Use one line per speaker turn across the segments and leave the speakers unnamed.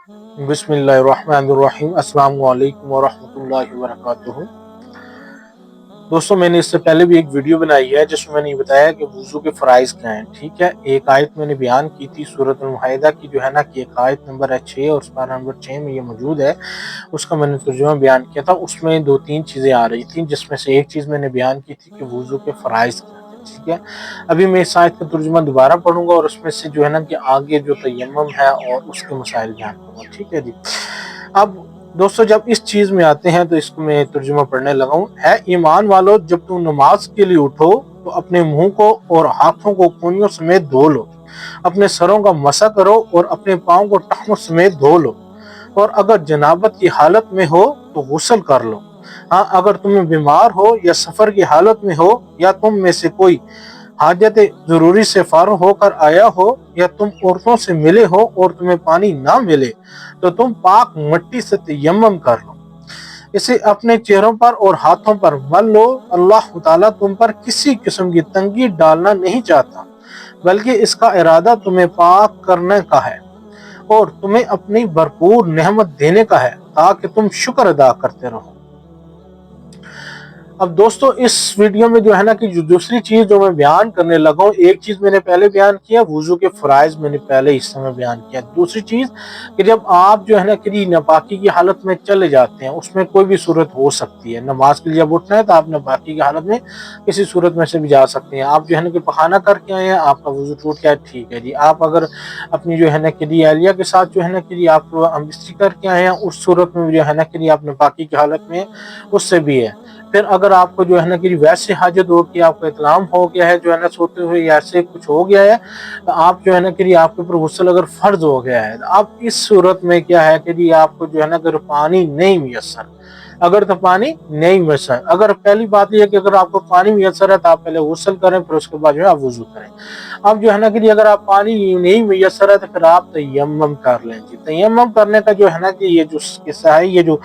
بسم اللہ الرحمن الرحیم۔ السلام علیکم ورحمۃ اللہ وبرکاتہ۔ دوستوں، میں نے اس سے پہلے بھی ایک ویڈیو بنائی ہے جس میں میں نے یہ بتایا کہ وضو کے فرائض کیا ہیں، ٹھیک ہے۔ ایک آیت میں نے بیان کی تھی سورۃ المائدہ کی، جو ہے نا کہ ایک آیت نمبر ہے 6 اور سپارہ نمبر 6 میں یہ موجود ہے، اس کا میں نے ترجمہ بیان کیا تھا۔ اس میں 2-3 چیزیں آ رہی تھیں، جس میں سے ایک چیز میں نے بیان کی تھی کہ وضو کے فرائض کیا ہیں، ٹھیک ہے۔ ابھی میں اس آیت کا ترجمہ دوبارہ پڑھوں گا اور اس میں سے جو ہے نا کہ آگے جو تیمم ہے اور اس کے مسائل بیان کروں گا، ٹھیک ہے جی۔ اب دوستو، جب اس چیز میں آتے ہیں تو اس کو میں ترجمہ پڑھنے لگا ہوں۔ اے ایمان والو، جب تم نماز کے لیے اٹھو تو اپنے منہ کو اور ہاتھوں کو کونیوں سمیت دھو لو، اپنے سروں کا مسح کرو اور اپنے پاؤں کو ٹخنوں سمیت دھو لو، اور اگر جنابت کی حالت میں ہو تو غسل کر لو۔ ہاں، اگر تم بیمار ہو یا سفر کی حالت میں ہو یا تم میں سے کوئی حاجت ضروری سے فارغ ہو کر آیا ہو یا تم عورتوں سے ملے ہو اور تمہیں پانی نہ ملے تو تم پاک مٹی سے تیمم کر لو، اسے اپنے چہروں پر اور ہاتھوں پر مل لو۔ اللہ تعالیٰ تم پر کسی قسم کی تنگی ڈالنا نہیں چاہتا، بلکہ اس کا ارادہ تمہیں پاک کرنے کا ہے اور تمہیں اپنی بھرپور نعمت دینے کا ہے تاکہ تم شکر ادا کرتے رہو۔ اب دوستو، اس ویڈیو میں جو ہے نا کہ جو دوسری چیز جو میں بیان کرنے لگا ہوں، ایک چیز میں نے پہلے بیان کیا، وضو کے فرائض میں نے پہلے حصے میں بیان کیا۔ دوسری چیز کہ جب آپ جو ہے نا کہ ناپاکی کی حالت میں چلے جاتے ہیں، اس میں کوئی بھی صورت ہو سکتی ہے۔ نماز کے لیے جب اٹھنا ہے تو آپ ناپاکی کی حالت میں کسی صورت میں سے بھی جا سکتے ہیں۔ آپ جو ہے نا کہ پخانہ کر کے آئے ہیں، آپ کا وضو ٹوٹ گیا ہے، ٹھیک ہے جی۔ آپ اگر اپنی جو ہے نا کہ اہلیہ کے ساتھ جو ہے نا کہ آپ ہمبستری کر کے آئے ہیں، اس صورت میں جو ہے نا کہ آپ ناپاکی کی حالت میں، اس سے بھی ہے۔ پھر اگر آپ کو جو ہے نا کہ ویسے حاجت ہو کہ آپ کو اطعام ہو گیا ہے جو ہے نا سوتے ہوئے، یا ایسے کچھ ہو گیا ہے، تو آپ جو ہے نا کہ آپ کے اوپر غسل اگر فرض ہو گیا ہے، اب اس صورت میں کیا ہے کہ آپ کو جو ہے نا کہ پانی نہیں میسر، اگر تو پانی نہیں میسر، اگر پہلی بات یہ ہے کہ اگر آپ کو پانی میسر ہے تو آپ پہلے غسل کریں، پھر اس کے بعد جو ہے آپ وضو کریں۔ اب جو ہے نا کہ اگر آپ پانی نہیں میسر ہے تو پھر آپ تیمم کر لیں جی۔ تیمم کرنے کا جو ہے نا کہ یہ جو قصہ ہے، یہ جو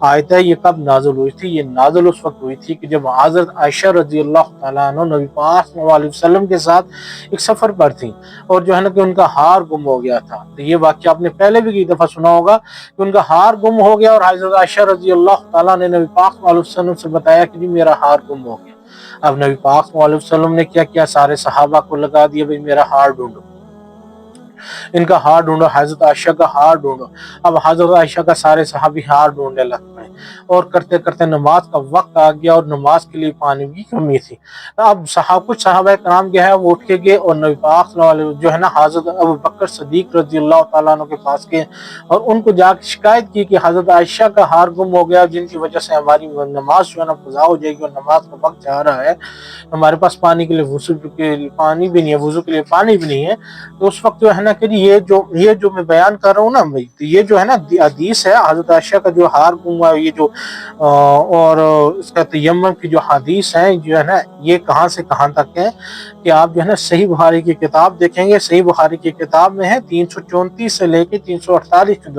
آیت ہے، یہ کب نازل ہوئی تھی؟ یہ نازل اس وقت ہوئی تھی کہ جب حضرت عائشہ رضی اللہ تعالیٰ عنہ نبی پاک صلی اللہ علیہ وسلم کے ساتھ ایک سفر پر تھیں، اور جو ہے نا کہ ان کا ہار گم ہو گیا تھا۔ تو یہ واقعہ آپ نے پہلے بھی کئی دفعہ سنا ہوگا کہ ان کا ہار گم ہو گیا، اور حضرت عائشہ رضی اللہ تعالیٰ نے نبی پاک صلی اللہ علیہ وسلم سے بتایا کہ جی میرا ہار گم ہو گیا۔ اب نبی پاک صلی اللہ علیہ وسلم نے کیا کیا؟ سارے صحابہ کو لگا دیا، بھئی میرا ہار ڈھونڈو، ان کا ہار ڈھونڈو، حضرت عائشہ کا ہار ڈھونڈو۔ اب حضرت عائشہ کا سارے صحابی ہار ڈھونڈنے لگ پڑے، اور کرتے کرتے نماز کا وقت آ گیا اور نماز کے لیے پانی کی کمی تھی۔ اب کچھ صحابہ کرام جو ہے وہ اٹھ کے گئے اور نبی پاک صلی اللہ علیہ وسلم جو ہے نا حضرت ابو بکر صدیق رضی اللہ تعالیٰ عنہ کے پاس گئے اور ان کو جا کے شکایت کی کہ حضرت عائشہ کا ہار گم ہو گیا، جن کی وجہ سے ہماری نماز جو ہے نا قضا ہو جائے گی، اور نماز کا وقت جا رہا ہے، ہمارے پاس پانی کے لیے وضو کے لیے پانی بھی نہیں ہے، وضو کے لیے پانی بھی نہیں ہے۔ تو اس وقت جو ہے نا کہ یہ جو میں بیان کر رہا ہوں نا بھائی، تو یہ جو ہے نا حدیث ہے حضرت عائشہ کا جو ہار گم ہوا، یہ جو اور اس کا تیمم کی جو حدیث ہیں جو ہے نا، یہ کہاں سے کہاں تک ہے کہ آپ جو ہے نا صحیح بخاری کی کتاب دیکھیں گے، صحیح بخاری کی کتاب میں ہے 334 سے لے کے 348 کے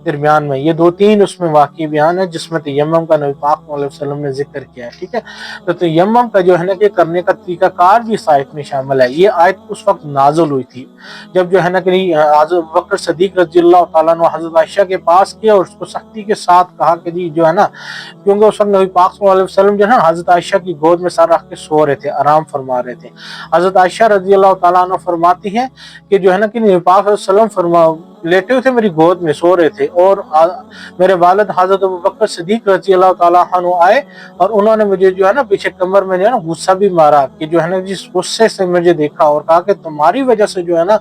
درمیان میں یہ 2-3 اس میں واقعی بیان ہے جس میں تیمم کا نبی پاک صلی اللہ علیہ وسلم نے ذکر کیا ہے، ٹھیک ہے۔ تو تیمم کا جو ہے نا کہ کرنے کا طریقہ کار بھی اس آیت میں شامل ہے۔ یہ آیت اس وقت نازل ہوئی تھی جب جو ہے نا کہ حضرت بکر صدیق رضی اللہ تعالیٰ عنہ حضرت عائشہ کے پاس کیا اور اس کو سختی کے ساتھ کہا کہ جی جو ہے نا، کیونکہ اس وقت نبی پاک صلی اللہ علیہ وسلم جو ہے نا حضرت عائشہ کی گود میں سر رکھ کے سو رہے تھے، آرام فرما رہے تھے۔ حضرت عائشہ رضی اللہ تعالیٰ عنہ فرماتی ہیں کہ جو ہے نا کہ نبی پاک صلی اللہ علیہ وسلم لیٹے ہوئے تھے، میری گود میں سو رہے تھے، اور میرے والد حضرت ابو بکر صدیق رضی اللہ تعالیٰ عنہ آئے اور انہوں نے مجھے جو ہے نا پیچھے کمر میں جو ہے نا غصہ بھی مارا کہ جو ہے نا جس غصے سے مجھے دیکھا، اور کہا کہ تمہاری وجہ سے جو ہے نا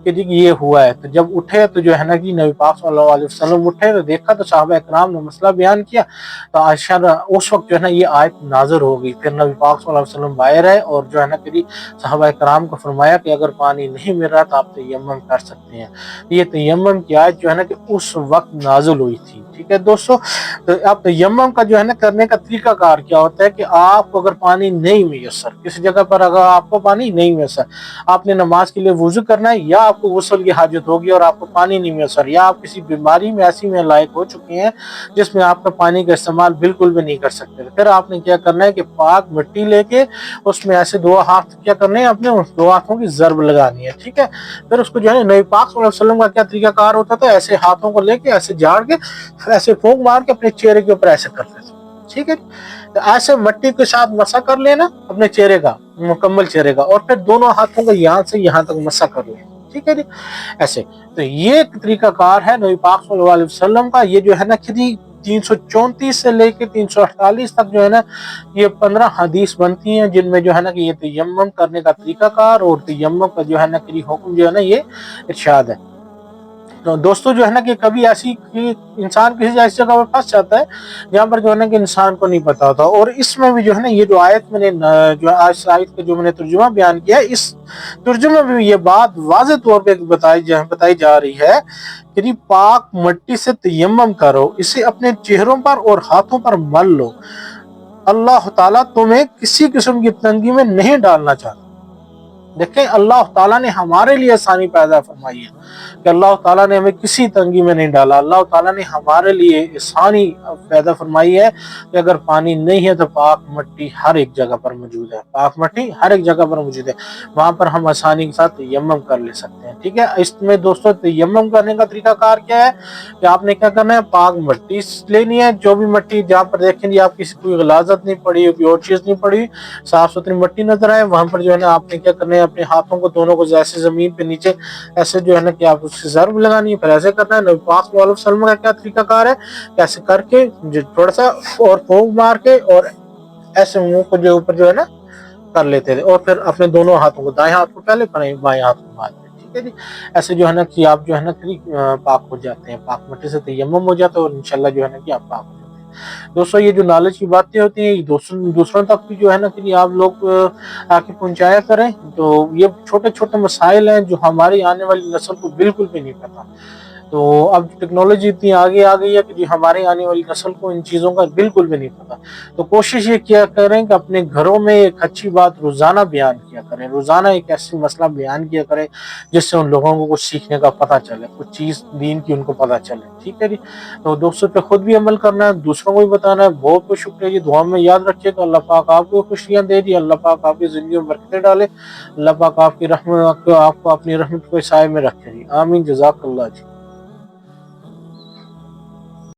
کہ جی یہ ہوا ہے۔ تو جب اٹھے تو جو ہے نا کہ نبی پاک صلی اللہ علیہ وسلم اٹھے تو دیکھا تو صحابہ اکرام نے مسئلہ بیان کیا، تو عائشہ اس وقت جو ہے نا یہ آیت نازل ہو گئی۔ پھر نبی پاک صلی اللہ علیہ وسلم باہر آئے اور جو ہے نا کہ صحابہ کرام کو فرمایا کہ اگر پانی نہیں مل رہا تو آپ تیمم کر سکتے ہیں۔ یہ تیمم کی آیت جو ہے نا کہ اس وقت نازل ہوئی تھی۔ ٹھیک ہے دوستو. تو اب تیمم کا جو ہے نا کرنے کا طریقہ کار کیا ہوتا ہے کہ آپ کو اگر پانی نہیں میسر, کسی جگہ پر اگر آپ کو پانی نہیں میسر, آپ نے نماز کے لیے وضو کرنا ہے, یا آپ کو غسل کی حاجت ہوگی اور آپ کو پانی نہیں میسر, یا آپ کسی بیماری میں ایسی میں لائق ہو چکے ہیں جس میں آپ کا پانی کا استعمال بالکل بھی نہیں کر سکتے, پھر آپ نے کیا کرنا ہے کہ پاک مٹی لے کے اس میں ایسے دو ہاتھ کیا کرنے ہیں, اپنے دو ہاتھوں کی ضرب لگانی ہے. ٹھیک ہے, پھر اس کو جو ہے نبی پاک صلی اللہ علیہ وسلم کا کیا طریقہ کار ہوتا تھا, ایسے ہاتھوں کو لے کے ایسے جھاڑ کے ایسے پھونک مار کے اپنے چہرے کے اوپر ایسے کرتے تھے. ٹھیک ہے, تو ایسے مٹی کے ساتھ مسا کر لینا اپنے چہرے کا, مکمل چہرے کا, اور پھر دونوں ہاتھوں کو یہاں سے یہاں تک مسا کر لینا. ٹھیک ہے جی, ایسے. تو یہ ایک طریقہ کار ہے نبی پاک صلی اللہ علیہ وسلم کا. یہ جو ہے نا 334 سے لے کے 348 تک جو ہے نا یہ 15 حدیث بنتی ہیں, جن میں جو ہے نا کہ یہ تیمم کرنے کا طریقہ کار اور تیمم کا جو ہے نا کہ حکم جو ہے نا یہ ارشاد ہے. تو دوستو جو ہے نا کہ کبھی ایسی انسان کسی ایسی جگہ پر پھنس جاتا ہے جہاں پر جو ہے نا کہ انسان کو نہیں پتا ہوتا, اور اس میں بھی جو ہے نا یہ جو آیت میں نے جو آیت کا جو میں نے ترجمہ بیان کیا ہے, اس ترجمے میں بھی یہ بات واضح طور پہ بتائی جا رہی ہے کہ پاک مٹی سے تیمم کرو, اسے اپنے چہروں پر اور ہاتھوں پر مل لو, اللہ تعالیٰ تمہیں کسی قسم کی تنگی میں نہیں ڈالنا چاہتا. دیکھیں اللہ تعالیٰ نے ہمارے لیے آسانی پیدا فرمائی ہے کہ اللہ تعالیٰ نے ہمیں کسی تنگی میں نہیں ڈالا. اللہ تعالیٰ نے ہمارے لیے آسانی پیدا فرمائی ہے کہ اگر پانی نہیں ہے تو پاک مٹی ہر ایک جگہ پر موجود ہے, پاک مٹی ہر ایک جگہ پر موجود ہے, وہاں پر ہم آسانی کے ساتھ تیمم کر لے سکتے ہیں. ٹھیک ہے, اس میں دوستوں تیمم کرنے کا طریقہ کار کیا ہے کہ آپ نے کیا کرنا ہے, پاک مٹی لینی ہے, جو بھی مٹی جہاں پر دیکھیں گے آپ کسی کوئی غلاظت نہیں پڑی, کوئی اور چیز نہیں پڑی, صاف ستھری مٹی نظر آئے, وہاں پر جو ہے نا آپ نے کیا کرنا ہے, اپنے ہاتھوں کو دونوں کو ایسے زمین پہ نیچے ایسے جو ہے نا کہ آپ اس کی ضرب لگانی ہے, پھر ایسے کرنا ہے. نبی پاک صلی اللہ علیہ وسلم کا کیا طریقہ کار ہے, ایسے کر کے تھوڑا سا اور پھونک مار کے اور ایسے منہ کو جو اوپر جو ہے نا کر لیتے تھے, اور پھر اپنے دونوں ہاتھوں کو, دائیں ہاتھ کو پہلے بائیں ہاتھ کو بعد میں. ٹھیک ہے جی, ایسے جو ہے نا کہ آپ جو ہے نا پاک ہو جاتے ہیں, پاک مٹی سے تیمم ہو جاتا ہے, اور انشاءاللہ جو ہے نا کہ آپ پاک ہو جاتے ہیں. دوستو یہ جو نالج کی باتیں ہوتی ہیں دوسروں تک بھی جو ہے نا کہ آپ لوگ آ کے پہنچایا کریں. تو یہ چھوٹے چھوٹے مسائل ہیں جو ہماری آنے والی نسل کو بالکل بھی نہیں پتا. تو اب ٹیکنالوجی اتنی آگے آ گئی ہے کہ ہمارے آنے والی نسل کو ان چیزوں کا بالکل بھی نہیں پتا. تو کوشش یہ کیا کریں کہ اپنے گھروں میں ایک اچھی بات روزانہ بیان کیا کریں, روزانہ ایک ایسی مسئلہ بیان کیا کریں جس سے ان لوگوں کو کچھ سیکھنے کا پتہ چلے, کچھ چیز دین کی ان کو پتہ چلے. ٹھیک ہے جی, تو دوستوں پہ خود بھی عمل کرنا ہے, دوسروں کو بھی بتانا ہے. بہت بہت شکریہ جی, دعا میں یاد رکھیے تو اللہ پاک آپ کو خوشیاں دے دی, اللہ پاک آپ کی زندگی میں برکتیں ڈالے, اللہ پاک آپ کی رحمت آپ کو اپنی رحمت کو سائے میں رکھے جی. آمین, جزاک اللہ جی.